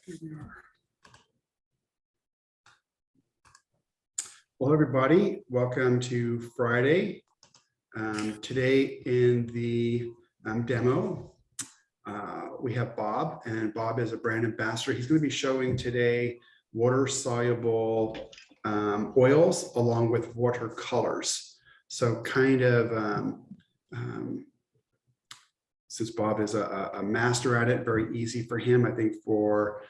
Here we are. Well, everybody, welcome to Friday. Today in the demo, we have Bob, and Bob is a brand ambassador. He's going to be showing today water-soluble oils along with watercolors. So kind of, since Bob is a master at it, very easy for him. I think for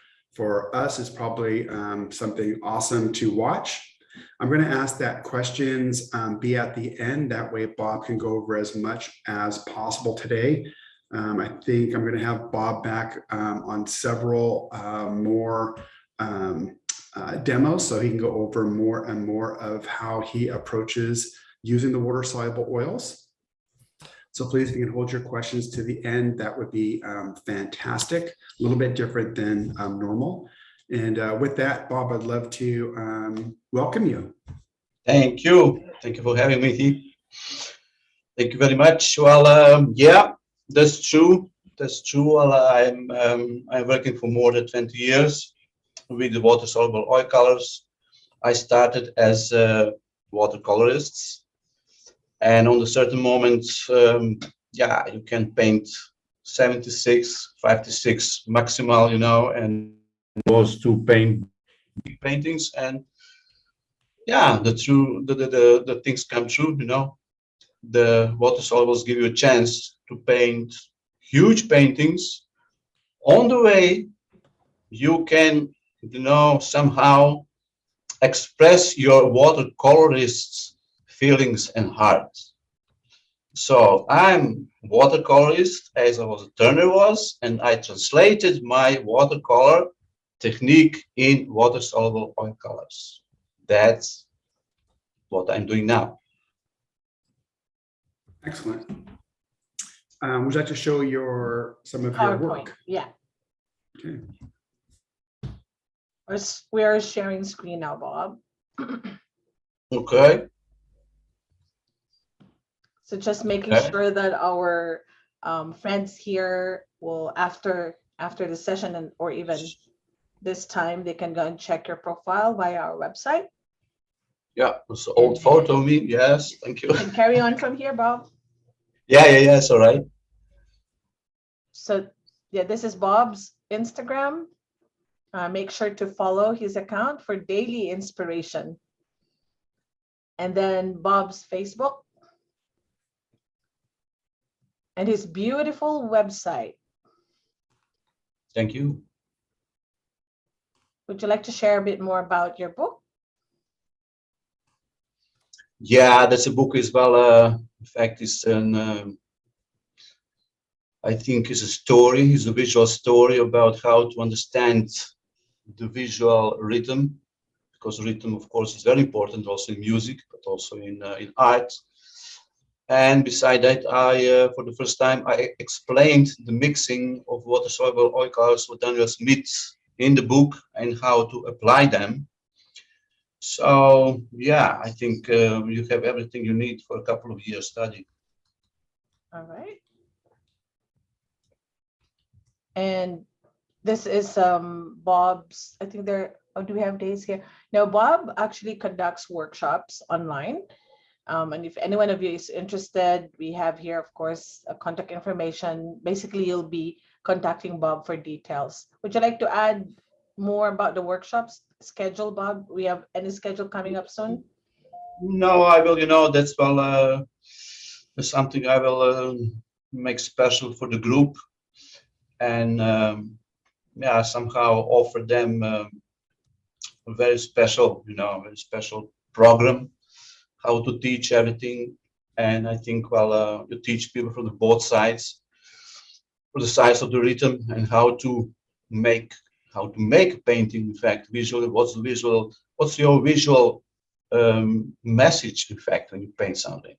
us, it's probably something awesome to watch. I'm going to ask that questions be at the end. That way, Bob can go over as much as possible today. I think I'm going to have Bob back on several more demos, so he can go over more and more of how he approaches using the water-soluble oils. So please, if you can hold your questions to the end, that would be fantastic. A little bit different than normal. And with that, Bob, I'd love to welcome you. Thank you. Thank you for having me. Thank you very much. Well, yeah, that's true. That's true. Well, I'm working for more than 20 years with the water-soluble oil colors. I started as a watercolorist, and on a certain moment, yeah, you can paint 76, 56 maximal, you know, and was to paint big paintings. And yeah, the things come true, you know. The water solubles give you a chance to paint huge paintings. On the way, you can, you know, somehow express your watercolorist's feelings and heart. So I'm watercolorist, as I was a turner was, and I translated my watercolor technique in water-soluble oil colors. That's what I'm doing now. Excellent. Would you like to show some of your work? Yeah. Okay. We are sharing screen now, Bob. Okay. So just making sure that our friends here will, after the session or even this time, they can go and check your profile via our website. Yeah, it's an old photo of me. Yes, thank you. And carry on from here, Bob. Yeah, it's all right. So yeah, this is Bob's Instagram. Make sure to follow his account for daily inspiration. And then Bob's Facebook. And his beautiful website. Thank you. Would you like to share a bit more about your book? Yeah, that's a book as well. In fact, it's an I think it's a story. It's a visual story about how to understand the visual rhythm, because rhythm, of course, is very important also in music, but also in art. And beside that, for the first time, I explained the mixing of water-soluble oil colors with Daniel Smith in the book and how to apply them. So yeah, I think you have everything you need for a couple of years study. All right. And this is Bob's, I think do we have days here? No, Bob actually conducts workshops online. And if any one of you is interested, we have here, of course, contact information. Basically, you'll be contacting Bob for details. Would you like to add more about the workshops schedule, Bob? We have any schedule coming up soon? No, I will, you know, that's well something I will make special for the group, and yeah, somehow offer them a very special, you know, very special program, how to teach everything. And I think, well, you teach people from both sides, for the sides of the rhythm, and how to make a painting. In fact, visually, what's your visual message, in fact, when you paint something.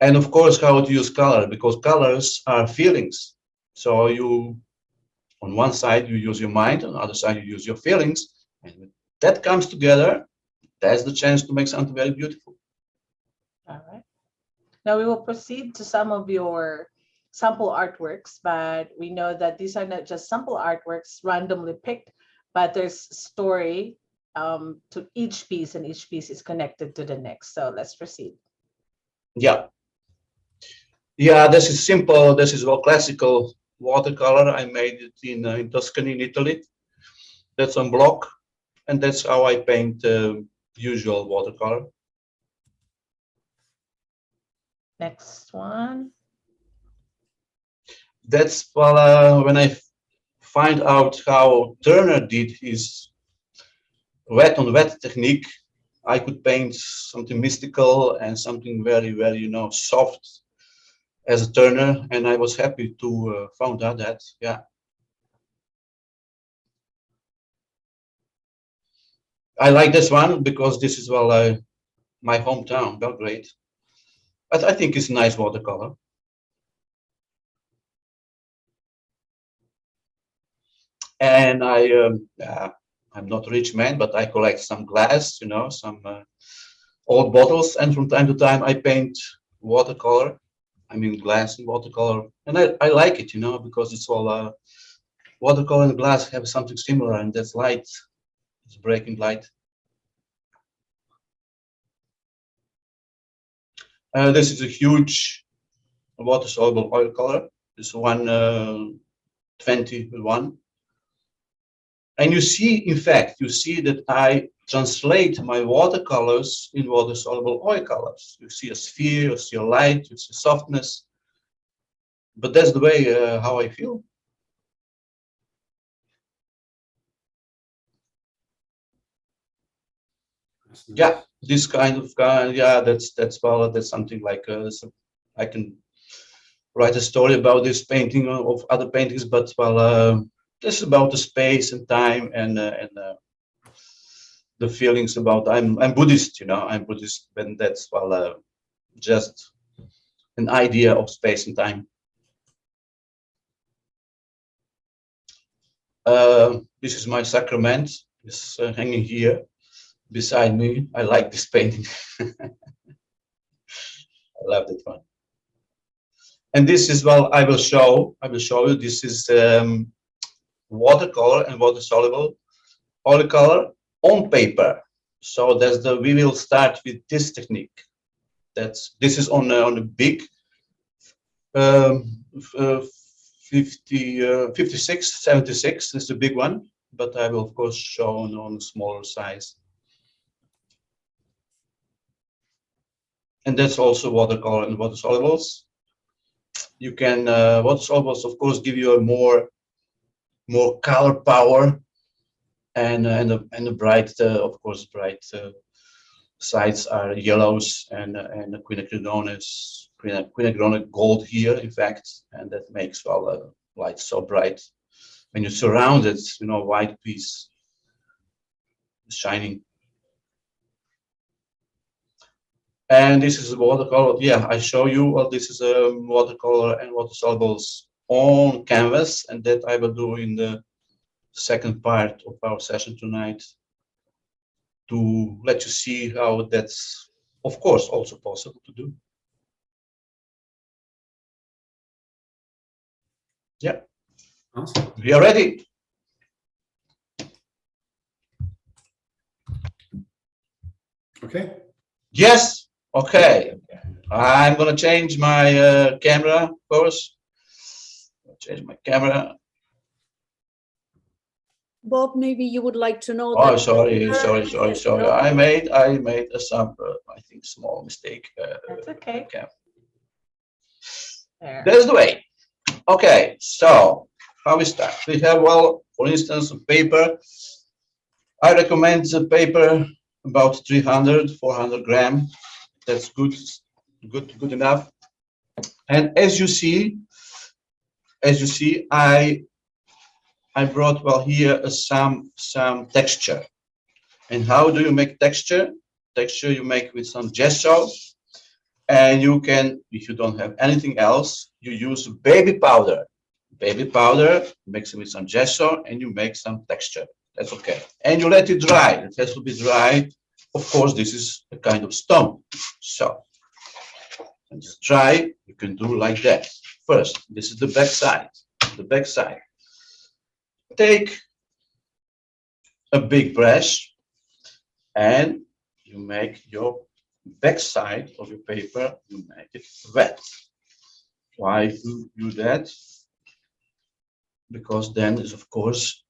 And of course, how to use color, because colors are feelings. So you, on one side, you use your mind, on the other side, you use your feelings, and when that comes together, that's the chance to make something very beautiful. All right. Now we will proceed to some of your sample artworks, but we know that these are not just sample artworks randomly picked, but there's story to each piece, and each piece is connected to the next. So let's proceed. Yeah. Yeah, this is simple. This is all classical watercolor. I made it in Tuscany, in Italy. That's on block, and that's how I paint usual watercolor. Next one. That's when I find out how Turner did his wet on wet technique. I could paint something mystical and something very, very, you know, soft as a Turner, and I was happy to find out that, yeah. I like this one because this is my hometown, Belgrade. But I think it's a nice watercolor. And I'm not a rich man, but I collect some glass, you know, some old bottles, and from time to time I paint watercolor. I mean glass and watercolor, and I like it, you know, because it's all watercolor and glass have something similar, and that's light. It's breaking light. This is a huge water-soluble oil color. This 121. And you see, in fact, you see that I translate my watercolors in water-soluble oil colors. You see a sphere, you see a light, you see softness. But that's the way how I feel. Yeah, this kind of yeah, that's something like I can write a story about this painting of other paintings, but this is about the space and time and the feelings about I'm Buddhist, you know, I'm Buddhist, and that's just an idea of space and time. This is my sacrament. It's hanging here beside me. I like this painting. I love that one. And this is, I will show you, this is watercolor and water-soluble oil color on paper. So we will start with this technique. This is on a big 56, 76, this is a big one, but I will of course show on a smaller size. And that's also watercolor and water solubles. You can water solubles of course give you a more color power and the bright of course bright sides are yellows and quinacridone gold here in fact, and that makes light so bright when you surround it, you know, white piece shining. And this is a watercolor. Yeah, I show you. Well, this is a watercolor and water solubles on canvas, and that I will do in the second part of our session tonight to let you see how that's, of course, also possible to do. Yeah. Awesome. We are ready. Okay. Yes. Okay. I'm gonna change my camera, of course. Change my camera. Bob, maybe you would like to know Oh, that. sorry. I made some, I think, small mistake. That's okay. Okay. There. That's the way. Okay, so how we start? We have, for instance, paper. I recommend the paper about 300, 400 gram. That's good enough. And as you see, I brought here some texture. And how do you make texture? Texture you make with some gesso, and you can, if you don't have anything else, you use baby powder. Baby powder, mix it with some gesso, and you make some texture. That's okay. And you let it dry. It has to be dry. Of course, this is a kind of stone. So when it's dry, you can do like that. first, this is the back side. The back side. Take a big brush and you make your back side of your paper, you make it wet. Why do you do that? Because then is of course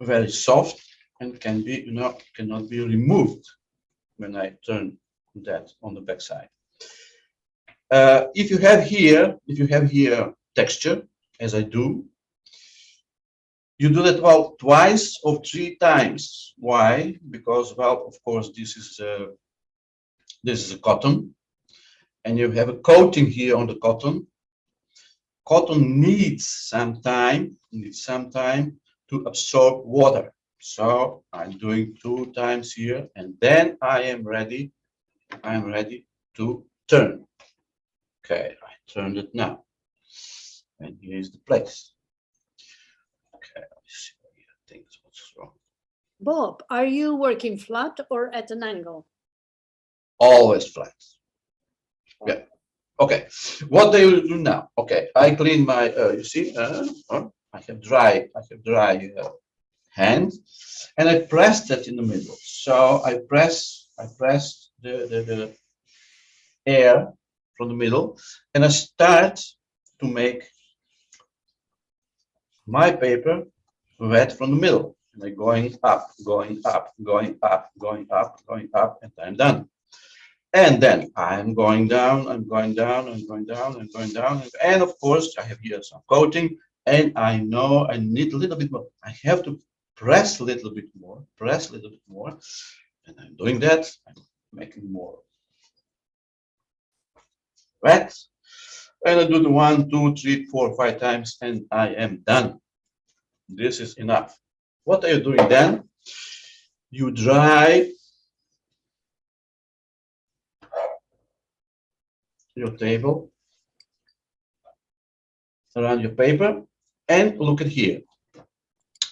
very soft and can be, cannot be removed when I turn that on the back side. If you have here texture, as I do, you do that well twice or 3 times. Why? Because, well, of course, this is a cotton, and you have a coating here on the cotton. Cotton needs some time to absorb water. So I'm doing 2 times here, and then I am ready to turn. Okay, I turned it now, and here is the place. Okay, let's see what you think what's wrong. Bob, are you working flat or at an angle? Always flat. Yeah. Okay. What do you do now? Okay, I clean my. You see, I have dry hand, and I press that in the middle. So I press the air from the middle, and I start to make my paper wet from the middle. And I'm going up, going up, going up, going up, going up, and I'm done. And then I'm going down, I'm going down, I'm going down, I'm going down. And of course, I have here some coating, and I know I need a little bit more. I have to press a little bit more, press a little bit more. And I'm doing that, I'm making more wet. And I do the 1, 2, 3, 4, 5 times, and I am done. This is enough. What are you doing then? You dry your table around your paper, and look at here.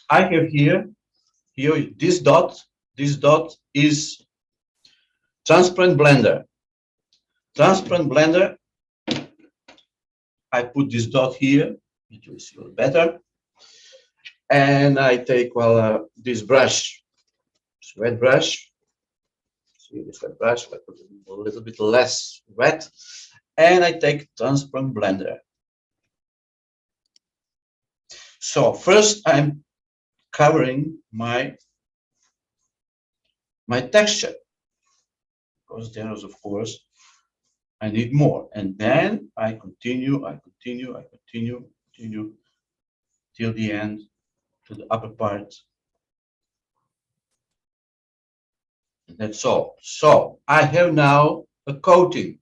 I have here this dot. This dot is transparent blender. Transparent blender. I put this dot here. It will see better. And I take this brush, this wet brush. See this wet brush. I put a little bit less wet, and I take transparent blender. So first, I'm covering my texture, because there is, of course, I need more, and then I continue till the end, to the upper part. And that's all. So I have now a coating.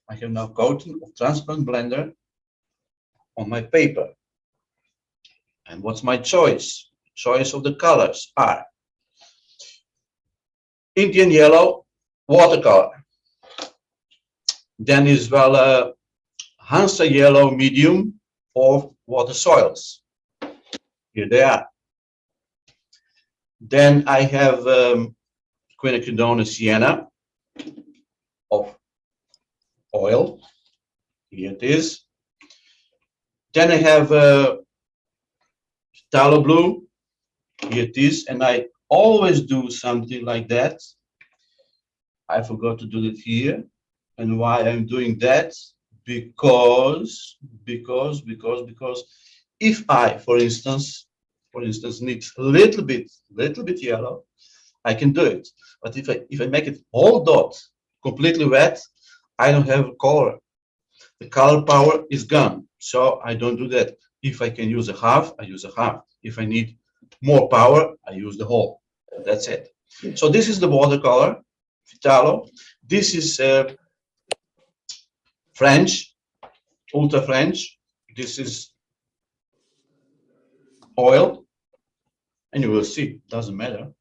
I have now coating of transparent blender on my paper. And what's my choice? Choice of the colors are Indian yellow, watercolor. Then is Hansa yellow medium or water soils. Here they are. Then I have quinacridone sienna of oil. Here it is. Then I have phthalo blue. Here it is. And I always do something like that. I forgot to do it here. And why I'm doing that? Because if I, for instance, need a little bit yellow, I can do it. But if I make it whole dot completely wet, I don't have color. The color power is gone. So I don't do that. If I can use a half, I use a half. If I need more power, I use the whole. That's it. So this is the watercolor, phthalo. This is French, ultra French. This is oil, and you will see, doesn't matter.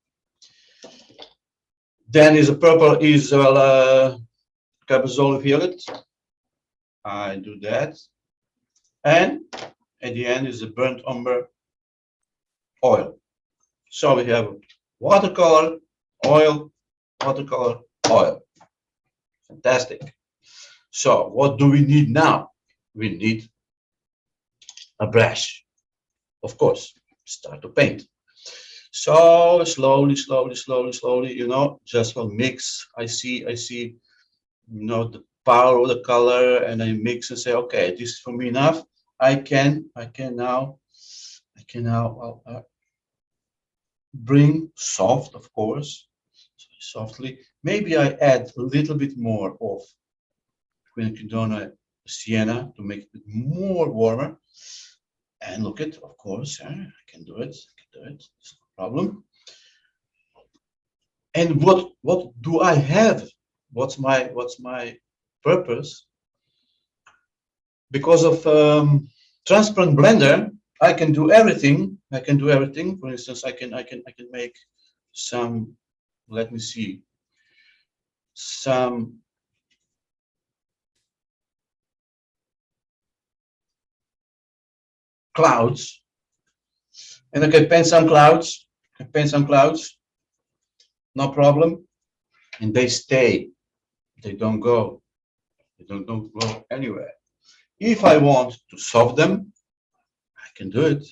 Then is a purple is Carbazole violet. I do that, and at the end is a burnt umber oil. So we have watercolor, oil, watercolor, oil. Fantastic. So what do we need now? we need a brush. Of course, start to paint. So slowly, you know, just will mix. I see, you know, the power of the color, and I mix and say, okay, this is for me enough. I can now bring soft, of course, softly. Maybe I add a little bit more of quinacridone sienna to make it more warmer. And look at, of course, I can do it. It's no problem. And what do I have? What's my purpose? Because of transparent blender, I can do everything. For instance, I can make some. Let me see. Some clouds, and I can paint some clouds. No problem, and they stay. They don't go. They don't go anywhere. If I want to solve them, I can do it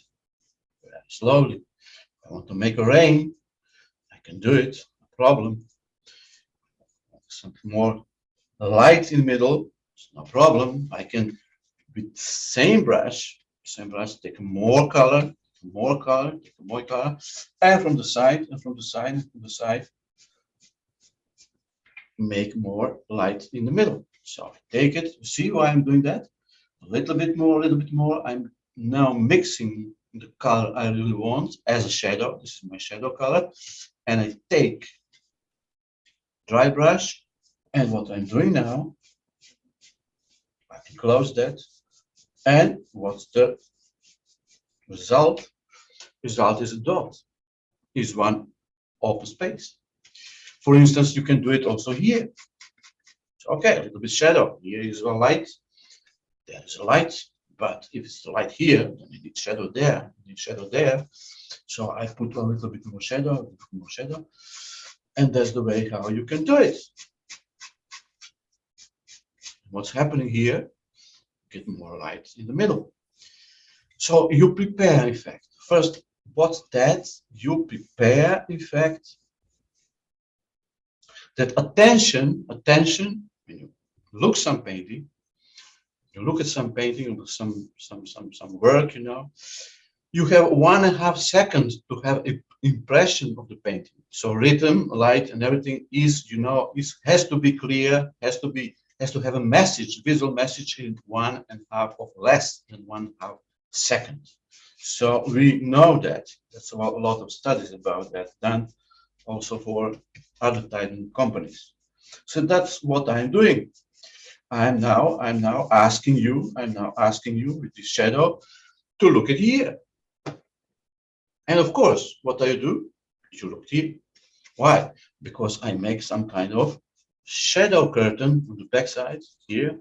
very slowly. If I want to make a rain, I can do it. No problem. Something more light in the middle, it's no problem. I can, with same brush, take more color, and from the side, make more light in the middle. So I take it. See why I'm doing that? A little bit more. I'm now mixing the color I really want as a shadow. This is my shadow color, and I take dry brush, and what I'm doing now, I can close that. And what's the result? Result is a dot, is one open space. For instance, you can do it also here. So, okay, a little bit shadow. Here is a light, there is a light, but if it's the light here, then you need shadow there, So I put a little bit more shadow, and that's the way how you can do it. What's happening here? Get more light in the middle. So you prepare effect. First, what's that? You prepare effect. That attention, when you look some painting, some work, you know, you have 1.5 seconds to have an impression of the painting. So rhythm, light, and everything is, you know, has to be clear, has to have a message, visual message in 1.5 or less than 1.5 seconds. So we know that. That's a lot of studies about that done also for advertising companies. So that's what I'm doing. I'm now asking you with this shadow to look at here. And of course, what do? You look here. Why? Because I make some kind of shadow curtain on the back side here,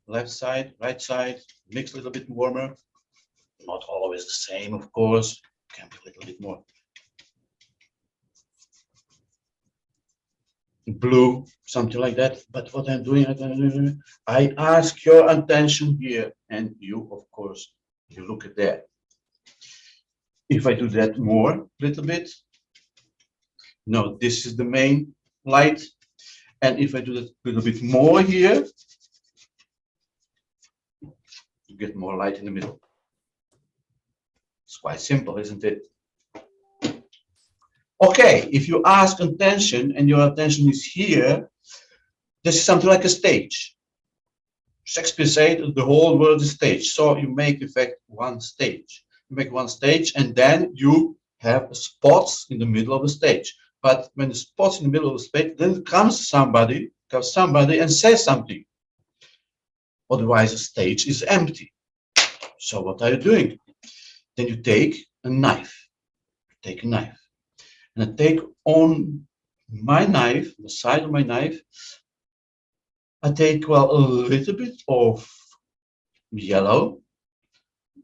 left side, right side, mix a little bit warmer. Not always the same, of course. Can be a little bit more blue, something like that. But what I'm doing, I ask your attention here, and you, of course, you look at that. If I do that more, a little bit, no, this is the main light. And if I do that a little bit more here, you get more light in the middle. It's quite simple, isn't it? Okay, if you ask attention and your attention is here, this is something like a stage. Shakespeare said the whole world is stage. So you make, in fact, one stage. You make one stage, and then you have spots in the middle of the stage. But when the spots in the middle of the stage, then comes somebody and says something. Otherwise, the stage is empty. So what are you doing? Then you take a knife. And I take on my knife, the side of my knife, I take, well, a little bit of yellow.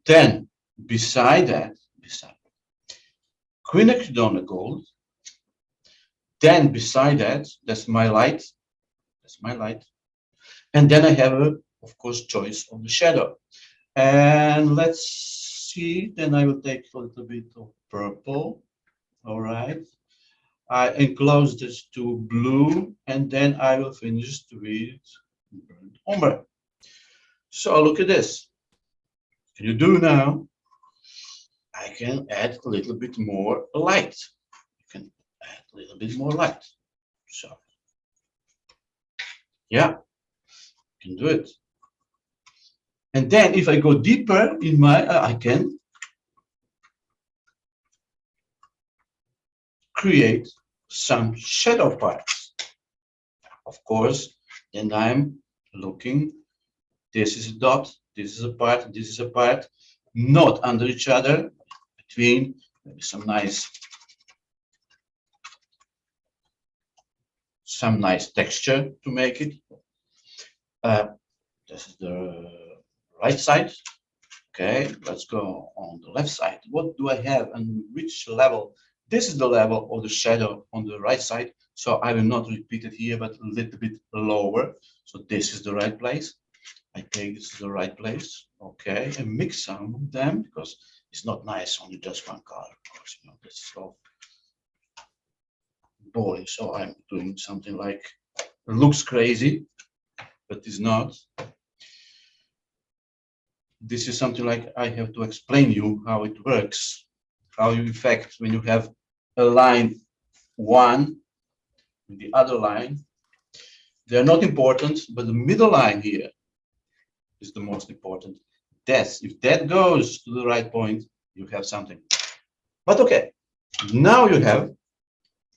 Then beside that, quinacridone gold. Then beside that, that's my light. And then I have a of course, choice of the shadow. And let's see, then I will take a little bit of purple. All right. I enclose this to blue, and then I will finish with burnt umber. So look at this. What can you do now? I can add a little bit more light. You can add a little bit more light. So, yeah, you can do it. And then if I go deeper in my, I can create some shadow parts. Of course, then I'm looking, this is a dot, this is a part, this is a part, not under each other, between, maybe some nice texture to make it. This is the right side. Okay, let's go on the left side. What do I have and which level? This is the level of the shadow on the right side. So I will not repeat it here, but a little bit lower. So this is the right place. I take this is the right place. Okay, and mix some of them because it's not nice only just one color. Of course, you know, this is so boring. So I'm doing something like, it looks crazy, but it's not. This is something like I have to explain you how it works, how you effect when you have a line one and the other line. They're not important, but the middle line here is the most important. That's, if that goes to the right point, you have something. But okay, now you have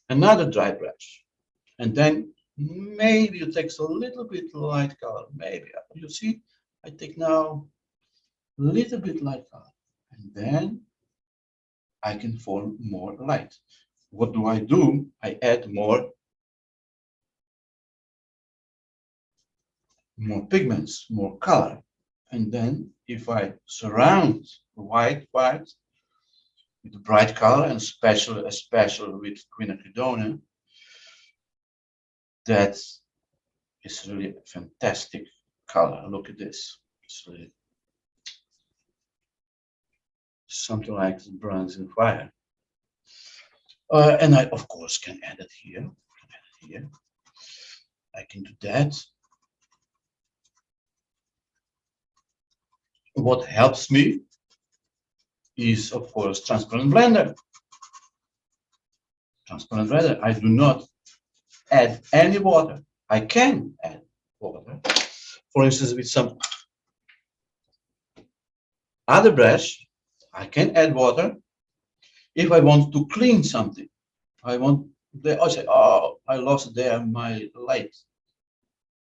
another dry brush, and then maybe you take a little bit light color. Maybe you see, I take now a little bit light color, and then I can form more light. What do? I add more pigments, more color. And then if I surround the white part with the bright color, and especially with quinacridone, that is really a fantastic color. Look at this. It's really something like bronze in fire. And I, of course, can add it here. I can do that. What helps me is, of course, transparent blender. Transparent blender. I do not add any water. I can add water. For instance, with some other brush, I can add water. If I want to clean something, I say, oh, I lost there my light,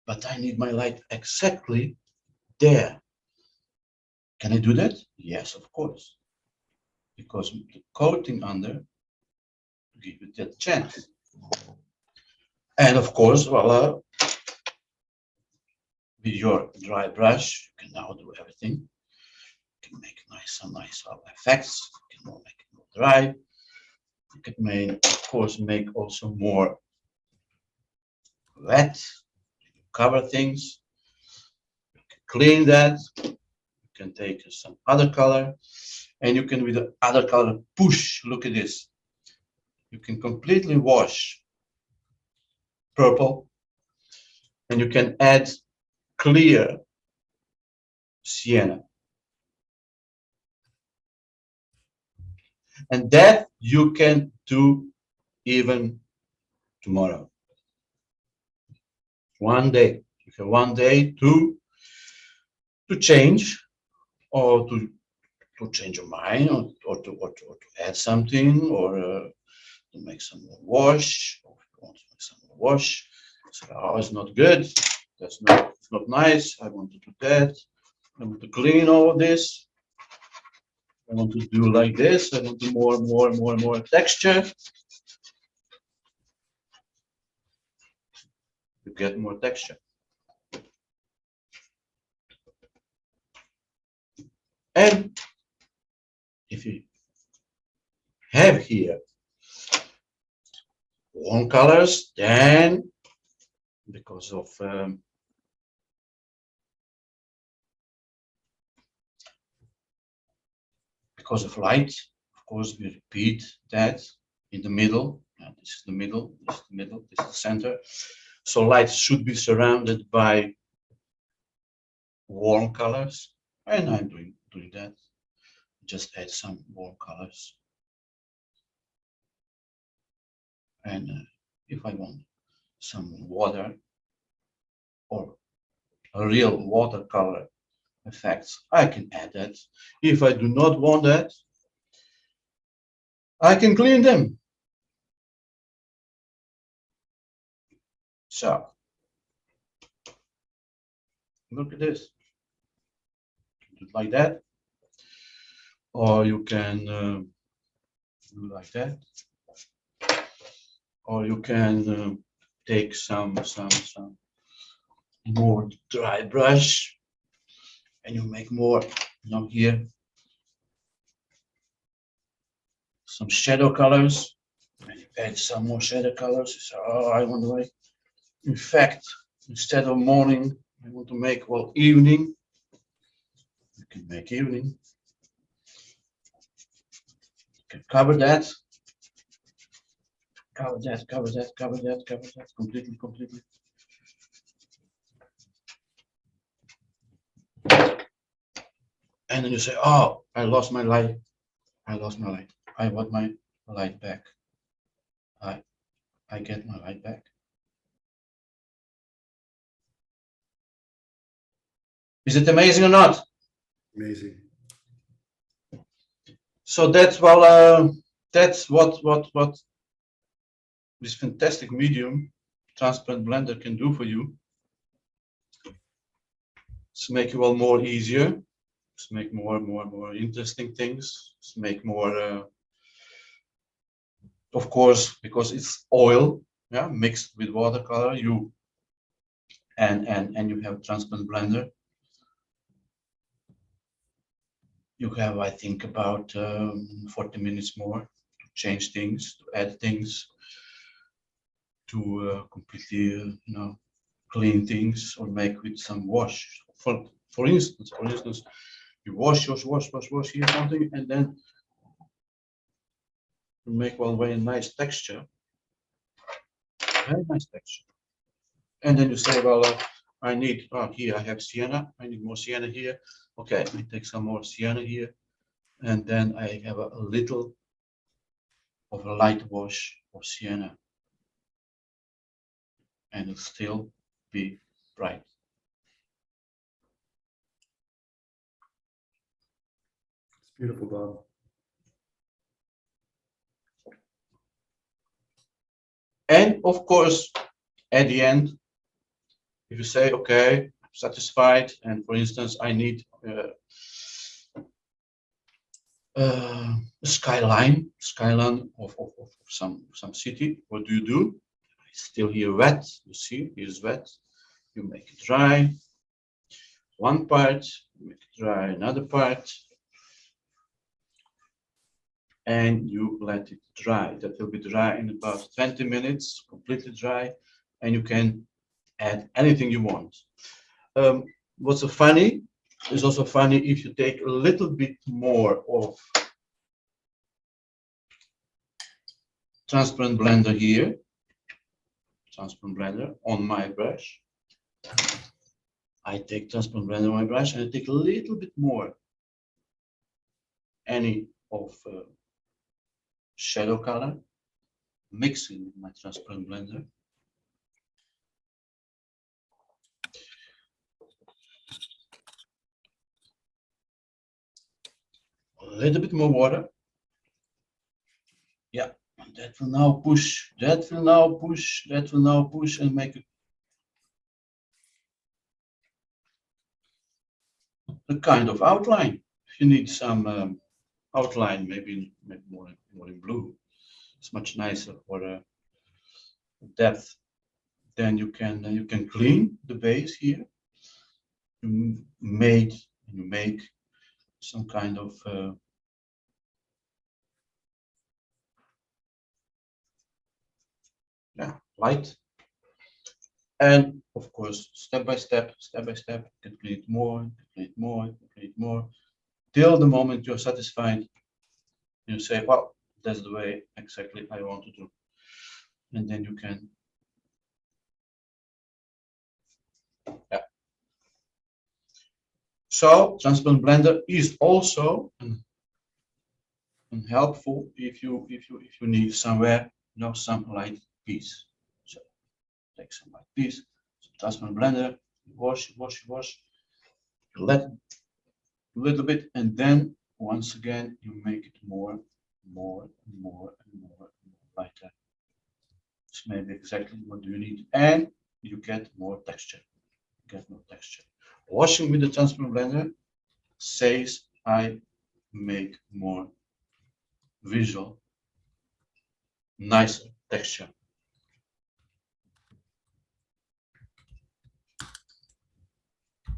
but I need my light exactly there. Can I do that? Yes, of course, because the coating under gives you that chance. And of course, voila, with your dry brush, you can now do everything. You can make some nice effects. You can make it more dry. You can of course, make also more wet. You can cover things. You can clean that. You can take some other color, and you can, with the other color, push. Look at this. You can completely wash purple, and you can add clear sienna. And that you can do even tomorrow. One day. You have one day to change, or to change your mind, or to add something, or to make some more wash, or if you want to make some more wash. So, oh, it's not good. It's not nice. I want to do that. I want to clean all of this. I want to do like this. I want to more texture. You get more texture. And if you have here warm colors, then because of because of light. Of course, we repeat that in the middle. This is the middle, this is the middle, this is the center. So light should be surrounded by warm colors, and I'm doing that. Just add some warm colors. And if I want some water or a real watercolor effects, I can add that. If I do not want that, I can clean them. So look at this. Do it like that, or you can do like that, or you can take some more dry brush, and you make more, here, some shadow colors, and you add some more shadow colors. So, oh, I want to make, in fact, instead of morning, I want to make, well, evening. You can make evening. You can cover that. Cover that, cover that, cover that, cover that, completely, completely. And then you say, oh, I lost my light. I lost my light. I want my light back. I get my light back. Is it amazing or not? Amazing. So that's, well, that's what this fantastic medium, transparent blender, can do for you. To make you all more easier, to make more interesting things, to make more, of course, because it's oil, yeah, mixed with watercolor, you and you have transparent blender. You have, I think, about 40 minutes more to change things, to add things, to completely, clean things or make with some wash. For instance, you wash here something, and then you make one very nice texture, very nice texture. And then you say, well, I need, here I have sienna, I need more sienna here. Okay, I take some more sienna here, and then I have a little of a light wash of sienna, and it'll still be bright. It's beautiful, Bob. And of course, at the end, if you say, okay, I'm satisfied, and for instance, I need a skyline of some city, what do? It's still here wet, you see, it's wet. You make it dry, one part, you make it dry another part, and you let it dry. That will be dry in about 20 minutes, completely dry, and you can add anything you want. What's so funny is also funny if you take a little bit more of transparent blender here, transparent blender on my brush. I take transparent blender on my brush, and I take a little bit more any of shadow color, mixing with my transparent blender. A little bit more water. Yeah, and that will now push, that will now push, that will now push, and make a kind of outline. If you need some outline, maybe more in blue, it's much nicer for depth. Then you can clean the base here. You make some kind of light, and of course, step by step, you can clean it more, clean it more, clean it more. till the moment you're satisfied. You say, well, that's the way exactly I want to do. And then you can, yeah. So transparent blender is also helpful if you need somewhere, some light piece. So take some light piece, transparent blender, wash, you let it a little bit, and then once again you make it more lighter. It's maybe exactly what you need, and you get more texture. Washing with the transparent blender says I make more visual, nicer texture.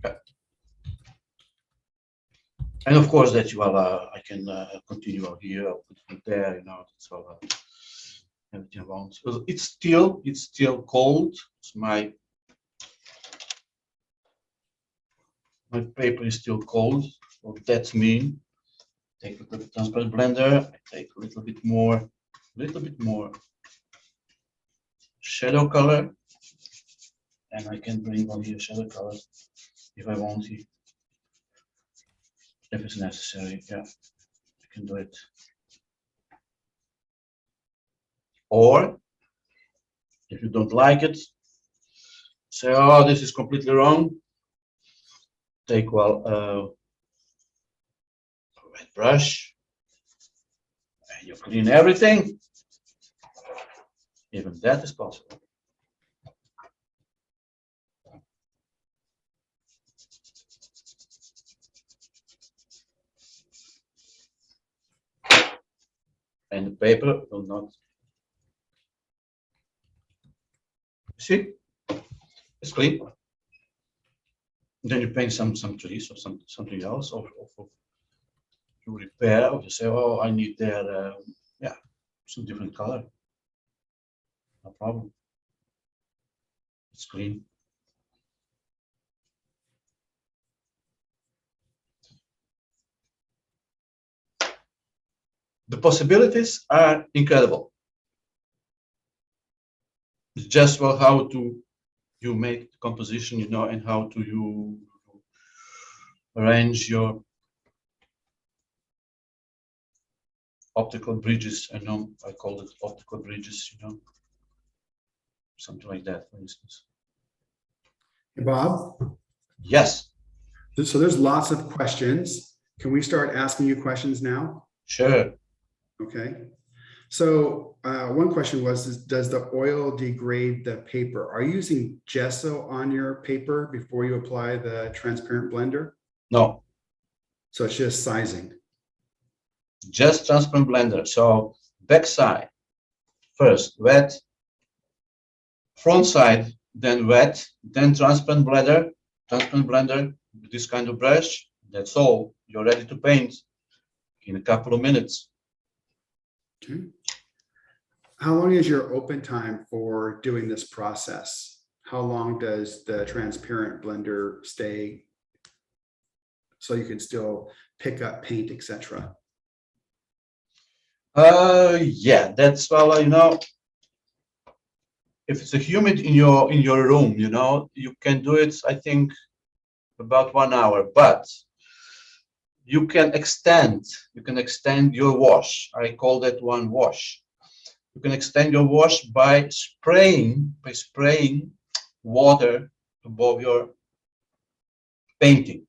Okay. And of course that I can continue out here, I'll put it there, that's all everything around. So it's still cold. So my paper is still cold. What that means, take a little bit transparent blender, I take a little bit more shadow color, and I can bring on here shadow color if I want to, if it's necessary. Yeah, I can do it. Or if you don't like it, say, oh, this is completely wrong. Take a wet brush and you clean everything. Even that is possible. And the paper will not. See, it's clean. Then you paint some trees or something else, or you repair, or you say, oh, I need there, yeah, some different color. No problem. It's clean. The possibilities are incredible. It's just how you make the composition, and how to you arrange your optical bridges. I call it optical bridges, something like that, for instance. Hey, Bob? Yes. So there's lots of questions. Can we start asking you questions now? Sure. Okay. So one question was, does the oil degrade the paper? Are you using gesso on your paper before you apply the transparent blender? No. So it's just sizing. Just transparent blender. So backside first wet, front side then wet, then transparent blender with this kind of brush. That's all. You're ready to paint in a couple of minutes. Okay. How long is your open time for doing this process? How long does the transparent blender stay so you can still pick up paint, etc.? Yeah, that's if it's a humid in your room, you can do it, I think, about 1 hour, but you can extend your wash. I call that one wash. You can extend your wash by spraying water above your painting,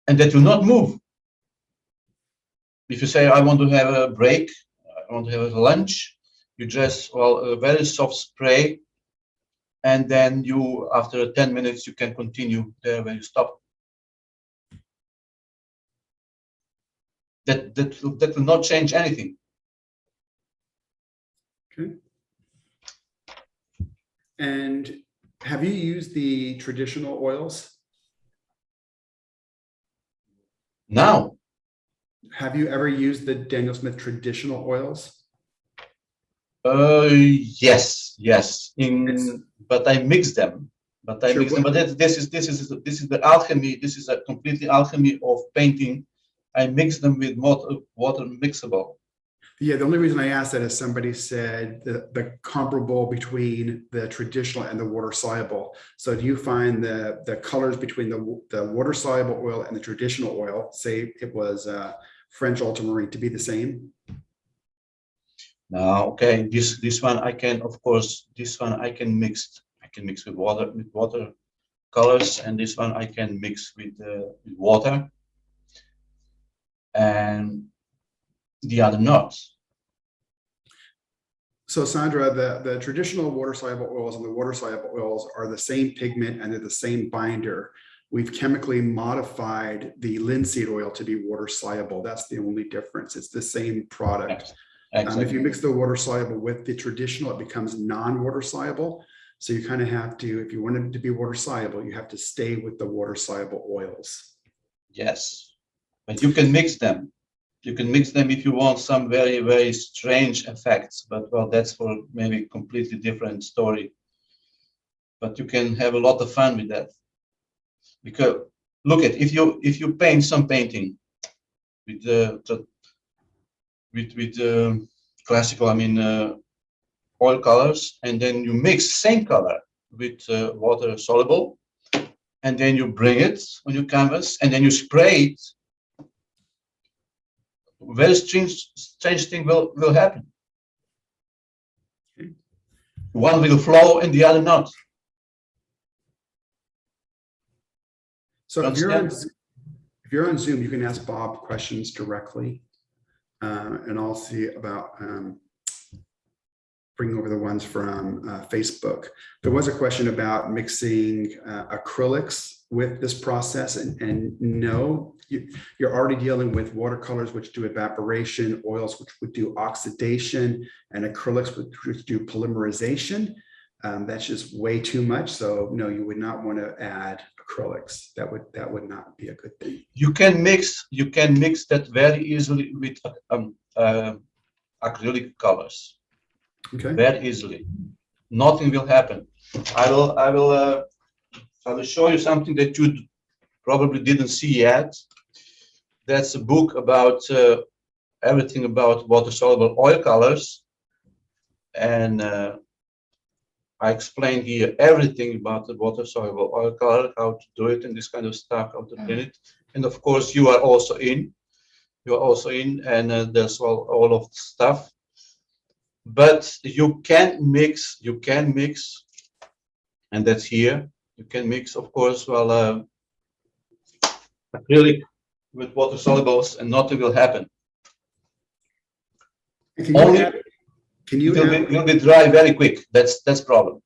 and that will not move. If you say, I want to have a break, I want to have a lunch, you just, a very soft spray, and then you, after 10 minutes, you can continue there where you stop. That will not change anything. Okay. And have you used the traditional oils? Now, Have you ever used the Daniel Smith traditional oils? yes, but I mix them But I Sure. mix them. But this is the alchemy. This is a completely alchemy of painting. I mix them with water mixable. Yeah, the only reason I asked that is somebody said the comparable between the traditional and the water soluble. So do you find the colors between the water soluble oil and the traditional oil, say it was French ultramarine, to be the same? Now, okay, this one I can, of course, this one I can mix. I can mix with water colors, and this one I can mix with water, and the other not. So Sandra, the traditional water soluble oils and the water soluble oils are the same pigment and they're the same binder. We've chemically modified the linseed oil to be water soluble. That's the only difference. It's the same product. Exactly. If you mix the water soluble with the traditional, it becomes non-water soluble. So you kind of have to, if you want it to be water soluble, you have to stay with the water soluble oils. Yes, but you can mix them. You can mix them if you want some very, very strange effects, but well, that's for maybe a completely different story. But you can have a lot of fun with that. Because look at, if you paint some painting with classical, I mean, oil colors, and then you mix same color with water soluble, and then you bring it on your canvas, and then you spray it. Very strange thing will happen. One will flow and the other not. So if you're on Zoom, you can ask Bob questions directly, and I'll see about bringing over the ones from Facebook. There was a question about mixing acrylics with this process, and no, you're already dealing with watercolors, which do evaporation, oils, which would do oxidation, and acrylics, which do polymerization. That's just way too much. So no, you would not want to add acrylics. That would not be a good thing. You can mix that very easily with acrylic colors. Okay. Very easily. Nothing will happen. I will show you something that you probably didn't see yet. That's a book about everything about water-soluble oil colors, and I explain here everything about the water-soluble oil color, how to do it, and this kind of stuff, how to clean it. And of course, you are also in. And there's all of the stuff. But you can mix, and that's here. You can mix, of course, well, acrylic with water solubles, and nothing will happen. Can you add, it will be dry very quick. That's problem.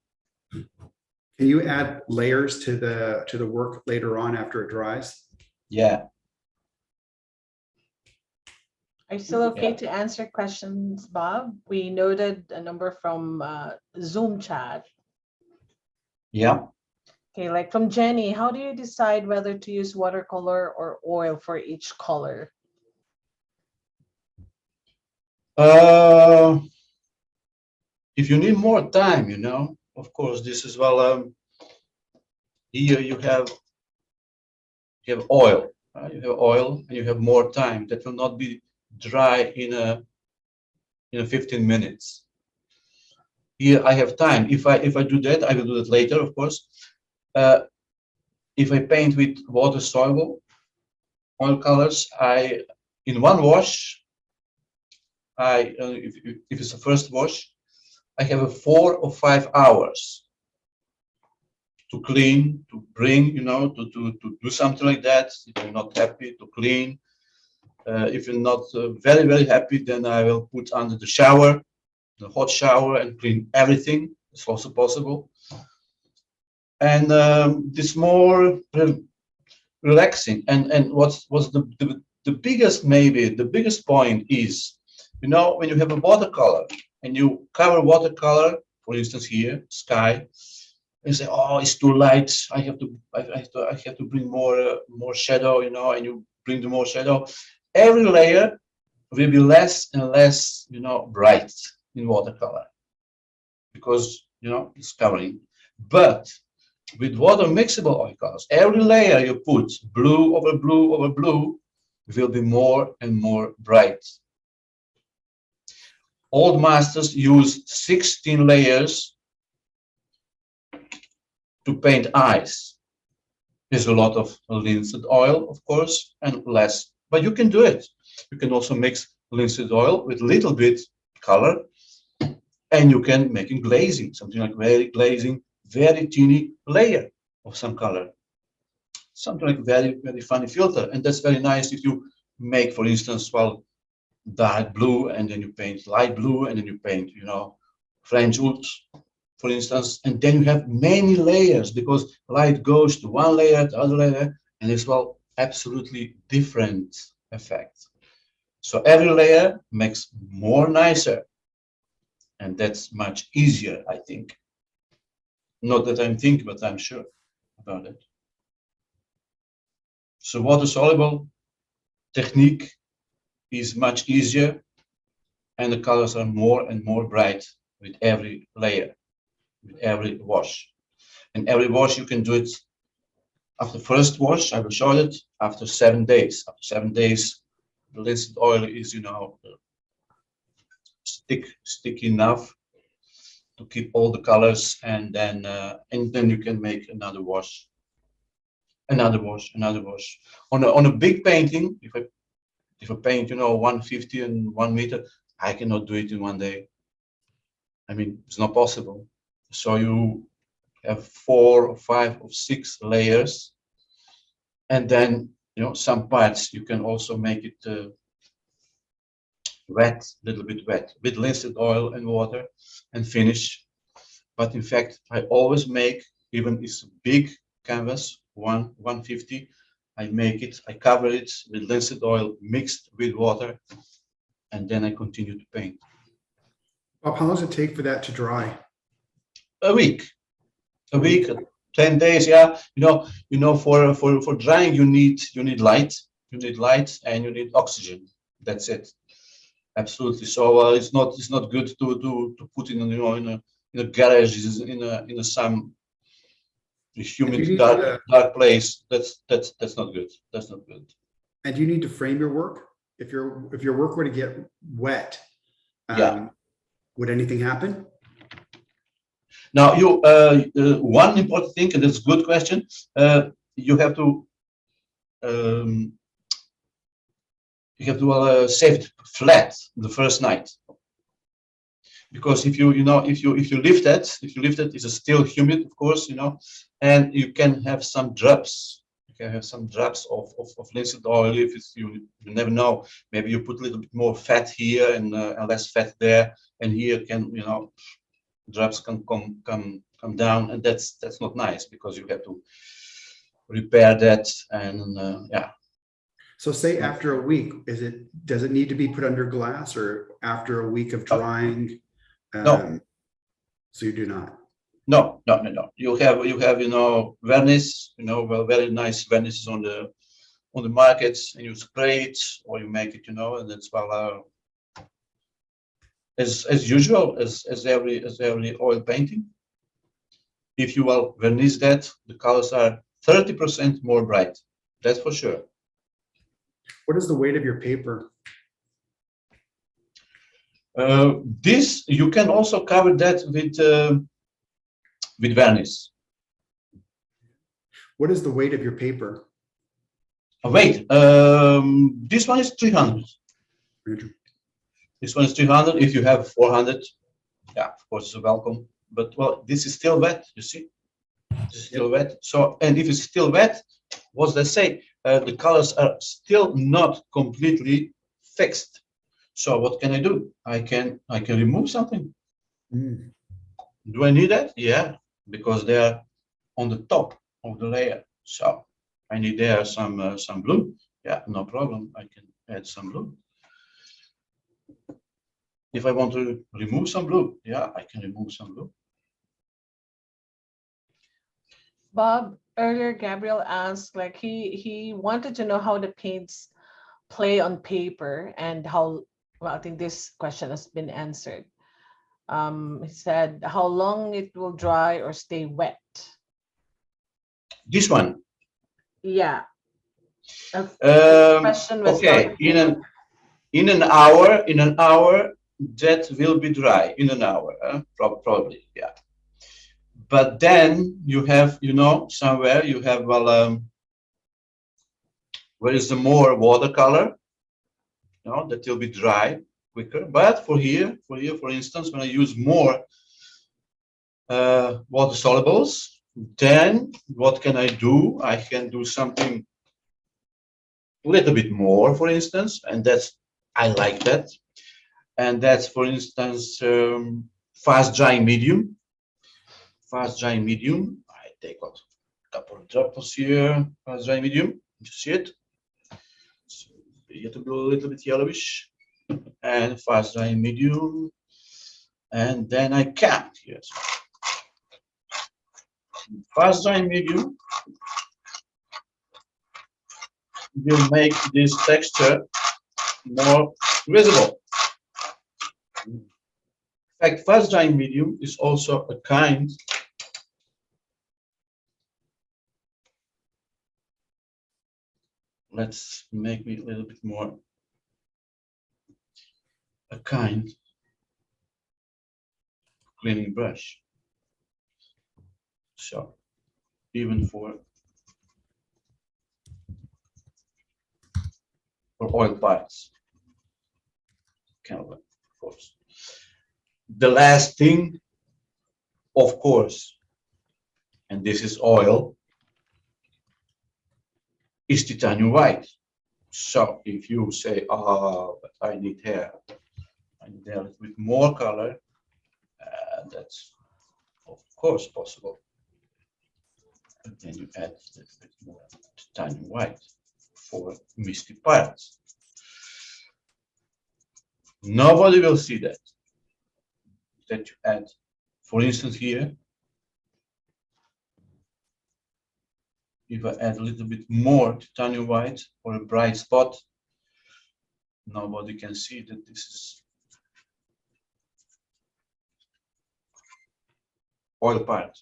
can you add layers to the work later on after it dries? Yeah. Are you still okay to answer questions, Bob? We noted a number from Zoom chat. Yeah. Okay, like from Jenny, how do you decide whether to use watercolor or oil for each color? If you need more time, of course, this is well. Here you have oil. You have oil, and you have more time. That will not be dry in a 15 minutes. Here I have time. If I do that, I will do that later, of course. If I paint with water soluble oil colors, in one wash, if it's the first wash, I have 4 or 5 hours to clean, to bring, to do something like that. If you're not happy, to clean. If you're not very, very happy, then I will put under the shower, the hot shower, and clean everything. It's also possible. And this more relaxing. And what's the biggest, maybe the biggest point is, when you have a watercolor and you cover watercolor, for instance here, sky, and say, oh, it's too light. I have to bring more shadow, and you bring the more shadow. Every layer will be less and less, bright in watercolor, because it's covering. But with water mixable oil colors. Every layer you put blue over blue over blue will be more and more bright. Old masters used 16 layers to paint eyes. There's a lot of linseed oil, of course, and less, but you can do it. You can also mix linseed oil with a little bit color, and you can make it glazing, something like very glazing, very teeny layer of some color. Something like very, very funny filter. And that's very nice if you make, for instance, well, dark blue, and then you paint light blue, and then you paint, you know, French wood, for instance, and then you have many layers because light goes to one layer, to other layer, and it's, well, absolutely different effect. So every layer makes more nicer, and that's much easier, I think. Not that I'm thinking, but I'm sure about it. So water soluble technique is much easier, and the colors are more and more bright with every layer, with every wash. And every wash you can do it after first wash. I will show it after 7 days. After 7 days, the linseed oil is, you know, sticky enough to keep all the colors, and then you can make another wash, another wash, another wash. On a big painting, if I paint, you know, 150 and 1 meter, I cannot do it in 1 day. I mean, it's not possible. So you have 4 or 5 or 6 layers, and then, you know, some parts you can also make it wet, a little bit wet, with linseed oil and water, and finish. But in fact, I always make, even if it's a big canvas, 150, I cover it with linseed oil mixed with water, and then I continue to paint. Bob, how long does it take for that to dry? A week, 10 days. Yeah, you know, for drying, you need light, and you need oxygen. That's it. Absolutely. So it's not good to put in, you know, in a garage, in a some humid dark place. That's not good. That's not good. And do you need to frame your work? If your work were to get wet, Yeah. Would anything happen? Now, one important thing, and that's a good question. You have to save it flat the first night, because if you lift it, it's still humid, of course, you know, and you can have some drops. You can have some drops of linseed oil. If it's, you never know, maybe you put a little bit more fat here and less fat there, and here can, you know, drops can come down, and that's not nice, because you have to repair that, and yeah. So say after a week, does it need to be put under glass, or after a week of drying? No. So you do not. No. You have, you know, varnish, you know, well, very nice varnishes on the markets, and you spray it, or you make it, you know, and it's, well, as usual, as every oil painting. If you will varnish that, the colors are 30% more bright. That's for sure. What is the weight of your paper? This, you can also cover that with varnish. What is the weight of your paper? Weight. This one is 300. This one is 300. If you have 400, yeah, of course, it's welcome. But, well, this is still wet. You see, this is still wet. So, and if it's still wet, what they say, the colors are still not completely fixed. So what can I do? I can remove something. Do I need that? Yeah, because they are on the top of the layer. So I need there some blue. Yeah, no problem. I can add some blue. If I want to remove some blue, yeah, I can remove some blue. Bob, earlier Gabriel asked, like, he wanted to know how the paints play on paper, and how, well, I think this question has been answered. He said how long it will dry or stay wet. This one. Yeah. Question was Okay, not in an hour, that will be dry. In an hour, probably, yeah. But then you have, you know, somewhere you have, well, where is the more watercolor? You know, that will be dry quicker. But for here, for instance, when I use more water solubles, then what can I do? I can do something a little bit more, for instance, and that's, I like that. And that's, for instance, fast drying medium. Fast drying medium. I take what, a couple of drops here. Fast drying medium. You see it? So you get to go a little bit yellowish. And fast drying medium. And then I can, yes. Fast drying medium will make this texture more visible. In fact, fast drying medium is also a kind let's make me a little bit more a kind cleaning brush. So even for oil parts, of course. The last thing, of course, and this is oil, is titanium white. So if you say, oh, but I need hair, I need hair with more color, that's of course possible. And then you add a little bit more titanium white for misty parts. Nobody will see that. That you add, for instance, here, if I add a little bit more titanium white or a bright spot, nobody can see that this is oil part.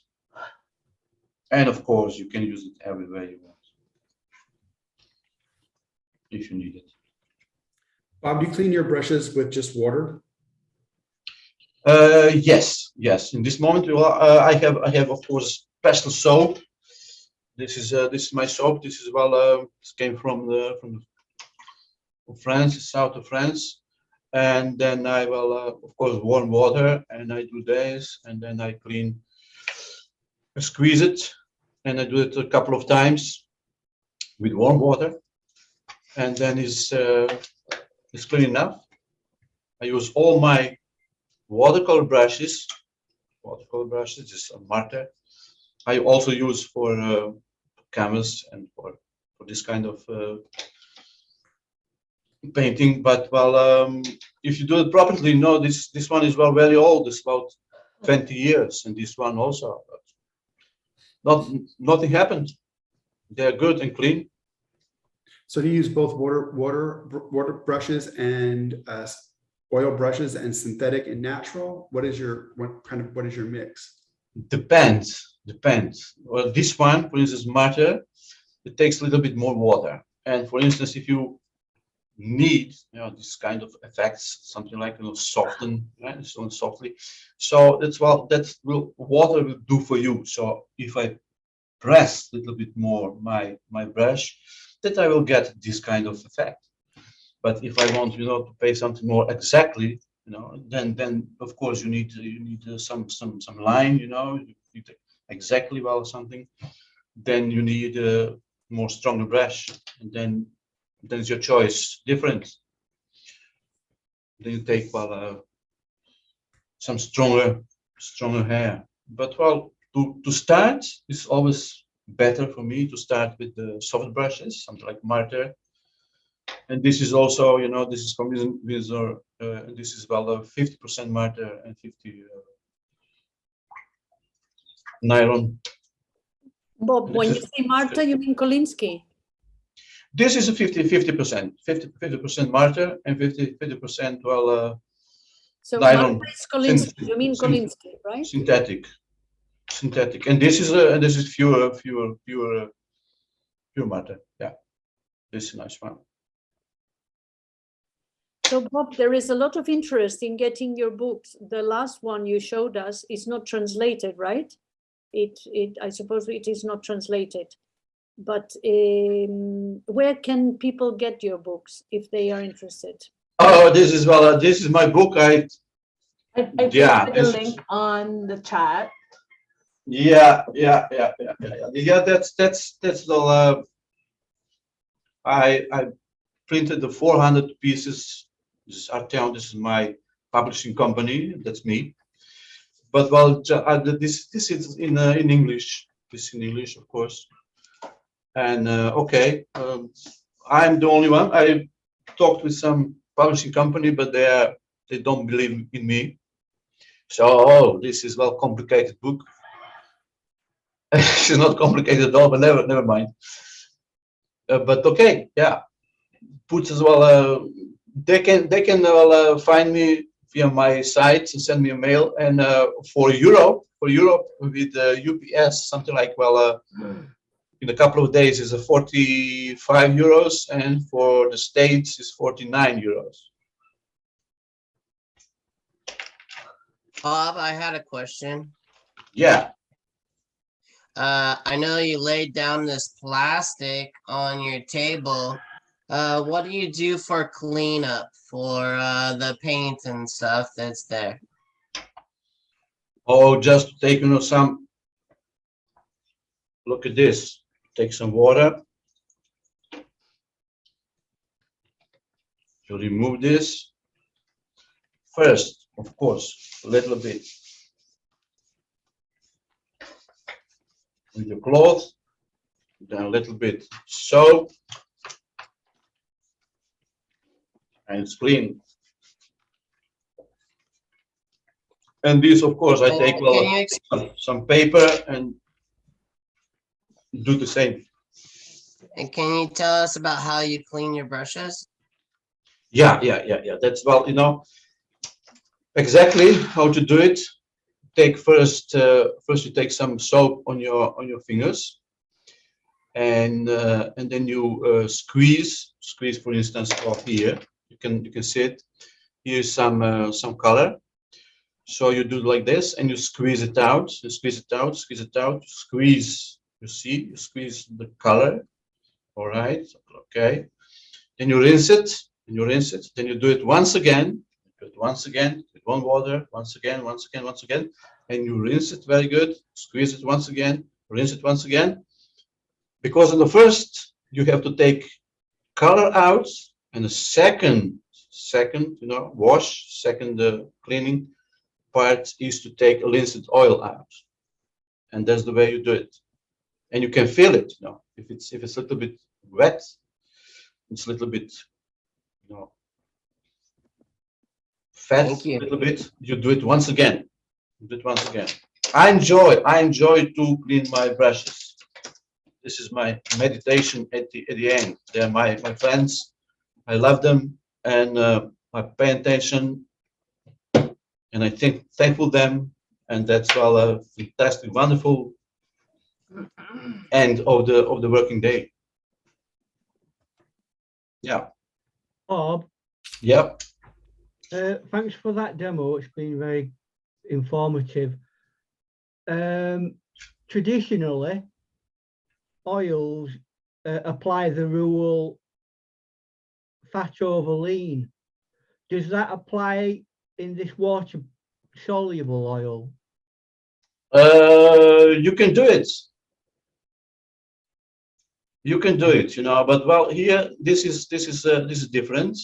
And of course, you can use it everywhere you want, if you need it. Bob, do you clean your brushes with just water? Yes. In this moment, I have of course special soap. This is my soap. This is this came from France, south of France, and then I will of course warm water, and I do this, and then I clean, I squeeze it, and I do it a couple of times with warm water, and then it's clean enough. I use all my watercolor brushes. Just a marker. I also use for canvas and for this kind of painting. But if you do it properly, you know this one is very old. It's about 20 years, and this one also. Nothing happened. They're good and clean. So do you use both water brushes and oil brushes and synthetic and natural? What is your mix? Depends. Well, this one, for instance, matter, it takes a little bit more water. And for instance, if you need, this kind of effects, something like, soften, right? So softly. So that's water will do for you. So if I press a little bit more my brush, that I will get this kind of effect. But if I want, to pay something more exactly, then of course you need some line, you need exactly something. Then you need a more stronger brush, and then it's your choice different. Then you take some stronger hair. But to start, it's always better for me to start with the soft brushes, something like marker. And this is also, this is from Windsor, this is 50% marker and 50 nylon. Bob, when you say Marta, you mean Kolinsky? This is a 50% marker and 50% so nylon. Marta is Kolinsky. You mean Kolinsky, right? Synthetic. synthetic, and this is pure matter. Yeah, this is a nice one. So Bob, there is a lot of interest in getting your books. The last one you showed us is not translated, right? I suppose it is not translated. But where can people get your books if they are interested? Oh, this is this is my book. I Yeah, posted a link on the chat. Yeah. That's all. I printed the 400 pieces. This is Arteon. This is my publishing company. That's me. But well, this is in English. This is in English, of course. And okay, I'm the only one. I talked with some publishing company, but they don't believe in me. So this is well complicated book. It's not complicated at all, but never mind. But okay, yeah. Puts as well. They can find me via my site and send me a mail. And for Europe with UPS, something like in a couple of days is a 45 euros, and for the States is 49 euros. Bob, I had a question. Yeah. I know you laid down this plastic on your table. What do you do for cleanup for the paint and stuff that's there? Oh, just take some. Look at this. Take some water. You remove this. First, of course, a little bit with your cloth, then a little bit soap, and it's clean. And this, of course, I take some paper and do the same. And can you tell us about how you clean your brushes? Yeah. That's exactly how to do it. Take first you take some soap on your fingers, and then you squeeze, for instance, off here. You can see it. Here's some color. So you do like this, and you squeeze it out. You squeeze it out. Squeeze. You see, you squeeze the color. All right. Okay. Then you rinse it. Then you do it once again. With one water. Once again. And you rinse it very good. Squeeze it once again. Rinse it once again. Because in the first you have to take color out, and the second wash, cleaning part is to take linseed oil out, and that's the way you do it. And you can feel it. If it's a little bit wet, it's a little bit fat. A little bit. You do it once again. I enjoy to clean my brushes. This is my meditation at the end. They're my friends. I love them, and I pay attention, and I thankful them, and that's a fantastic, wonderful end of the working day. Yeah. Bob. Yep. Thanks for that demo. It's been very informative. Traditionally, oils apply the rule fat over lean. Does that apply in this water soluble oil? You can do it. But here this is different.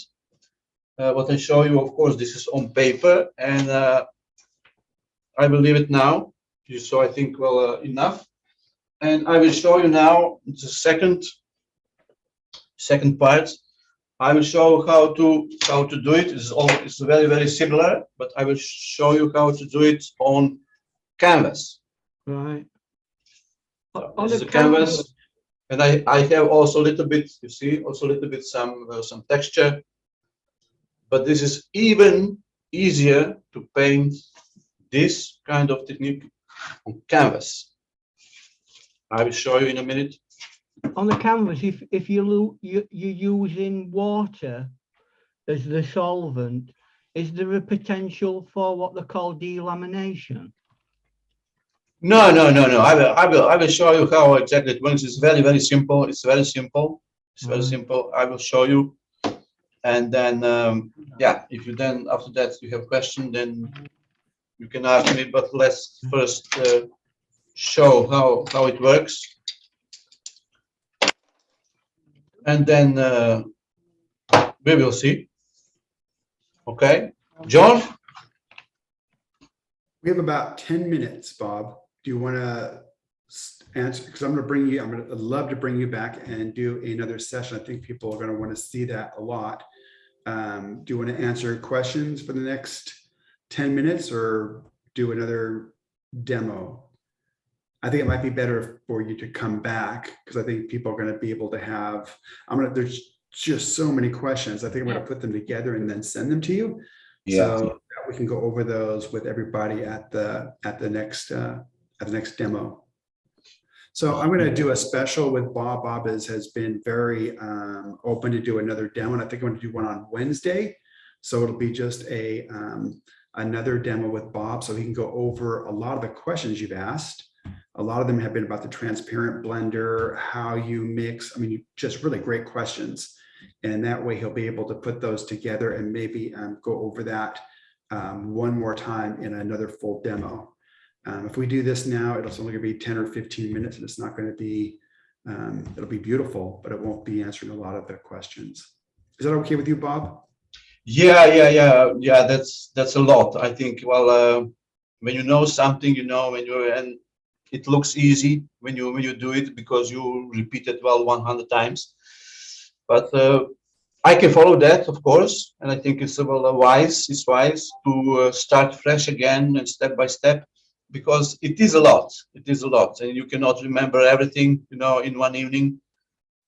What I show you, of course, this is on paper, and I will leave it now. You saw, I think, enough, and I will show you now the second part. I will show how to do it. It's very, very similar, but I will show you how to do it on canvas. Right. This is a canvas, and I have also a little bit. You see, also a little bit some texture. But this is even easier to paint this kind of technique canvas. I will show you in a minute. On the canvas, if you're using water as the solvent, is there a potential for what they call delamination? No. I will show you how exactly it works. It's very, very simple. It's very simple. It's very simple. I will show you. And then, yeah, if you then after that you have question, then you can ask me. But let's first show how it works. And then we will see. Okay, John? We have about 10 minutes, Bob. Do you want to answer? Because I'm going to bring you, I'd love to bring you back and do another session. I think people are going to want to see that a lot. Do you want to answer questions for the next 10 minutes or do another demo? I think it might be better for you to come back because I think people are going to be able to have, there's just so many questions. I think I'm going to put them together and then send them to you. Yeah. So that we can go over those with everybody at the next demo. So I'm going to do a special with Bob. Bob has been very open to do another demo. And I think I'm going to do one on Wednesday. So it'll be just another demo with Bob so he can go over a lot of the questions you've asked. A lot of them have been about the transparent blender, how you mix. I mean, just really great questions. And that way he'll be able to put those together and maybe go over that one more time in another full demo. If we do this now, it's only going to be 10 or 15 minutes and it's not going to be, it'll be beautiful, but it won't be answering a lot of the questions. Is that okay with you, Bob? Yeah. That's a lot. I think, well, when you know something, you know, and it looks easy when you do it because you repeat it well 100 times. But I can follow that, of course, and I think it's wise to start fresh again and step by step, because it is a lot. It is a lot, and you cannot remember everything, you know, in one evening.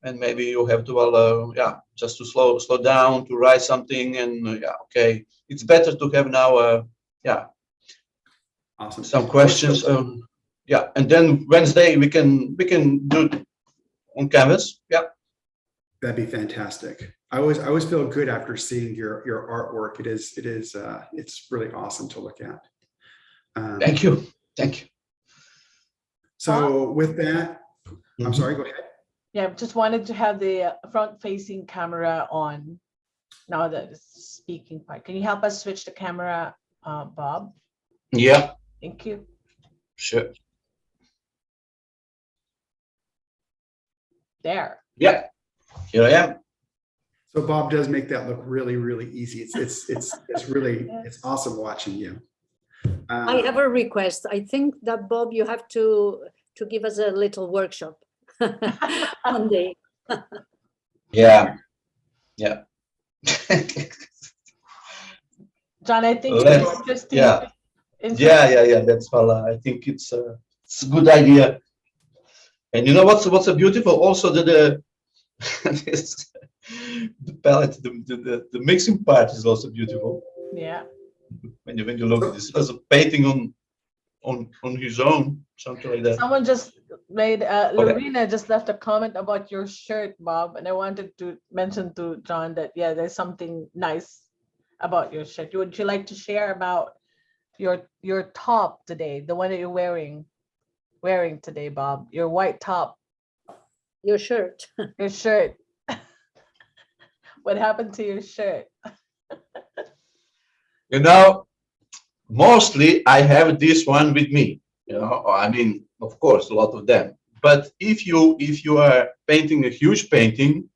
And maybe you have to, just to slow down to write something, and okay, it's better to have now, Awesome. some questions. Yeah, and then Wednesday we can do it on canvas. Yeah. That'd be fantastic. I always feel good after seeing your artwork. It's really awesome to look at. Thank you. So with that, I'm sorry, go ahead. Yeah, just wanted to have the front-facing camera on now that it's speaking part. Can you help us switch the camera, Bob? Yeah. Thank you. Sure. There. Yeah. Here I am. So Bob does make that look really, really easy. It's awesome watching you. I have a request. I think that Bob, you have to give us a little workshop one day. Yeah. John, I think Let's- it's interesting. yeah. Yeah. That's well. I think it's a good idea. And you know what's a beautiful also the palette, the mixing part is also beautiful. Yeah. When you look at this as a painting on his own, something like that. Someone just made Lorena just left a comment about your shirt, Bob, and I wanted to mention to John that there's something nice about your shirt. Would you like to share about your top today, the one that you're wearing today, Bob? Your white top. Your shirt. Your shirt. What happened to your shirt? You know, mostly I have this one with me. You know, I mean, of course, a lot of them. But if you are painting a huge painting,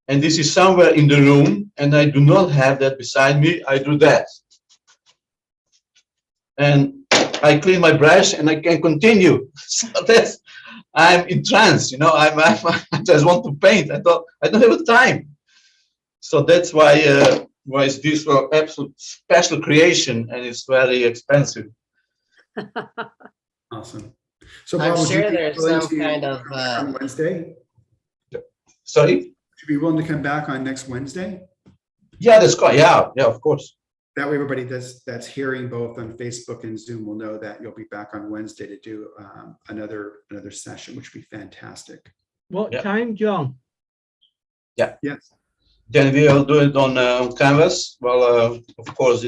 and this is somewhere in the room, and I do not have that beside me, I do that, and I clean my brush, and I can continue. So I'm in trance. You know, I just want to paint. I don't have time. So that's why is this absolute special creation, and it's very expensive. Awesome. So I'm Bob, would you sure be there's willing some to kind of come back on Wednesday? Sorry? Would you be willing to come back on next Wednesday? Yeah, that's quite. Yeah, of course. That way, everybody that's hearing both on Facebook and Zoom will know that you'll be back on Wednesday to do another session, which would be fantastic. What Yeah. time, John? Yes. Then we'll do it on canvas. Well, of course,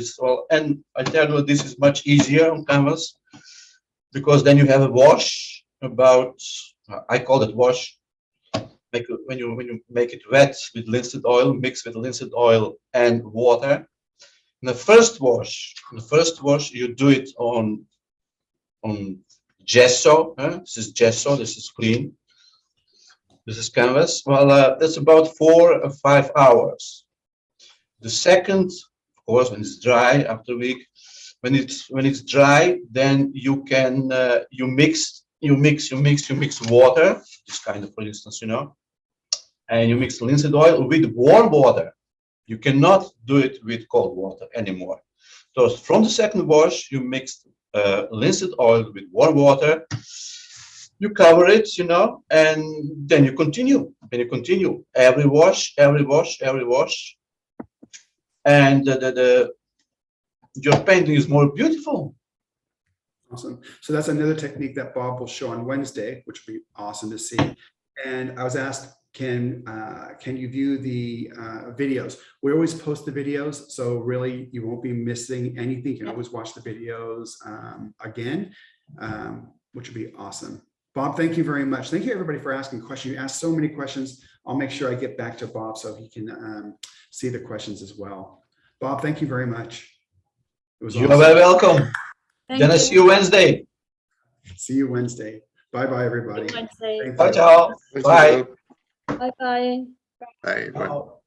and I tell you, this is much easier on canvas because then you have a wash about, I call it wash. When you make it wet with linseed oil, mix with linseed oil and water. In the first wash, you do it on gesso. This is gesso. This is clean. This is canvas. Well, that's about 4 or 5 hours. The second, of course, when it's dry after a week, when it's dry, then you can you mix water. This kind of, for instance, and you mix linseed oil with warm water. You cannot do it with cold water anymore. So from the second wash, you mix linseed oil with warm water. You cover it, and then you continue. Every wash, and your painting is more beautiful. Awesome. So that's another technique that Bob will show on Wednesday, which will be awesome to see. And I was asked, can you view the videos? We always post the videos, so really you won't be missing anything. You can always watch the videos again, which would be awesome. Bob, thank you very much. Thank you everybody for asking questions. You asked so many questions. I'll make sure I get back to Bob so he can see the questions as well. Bob, thank you very much. It was You're awesome. very welcome. Thank Then I you. see you Wednesday. See you Wednesday. Bye-bye, everybody. Wednesday. Thank Bye, you. ciao. Thank you, Bye. Bob. Bye bye. Bye. Bye. Ciao.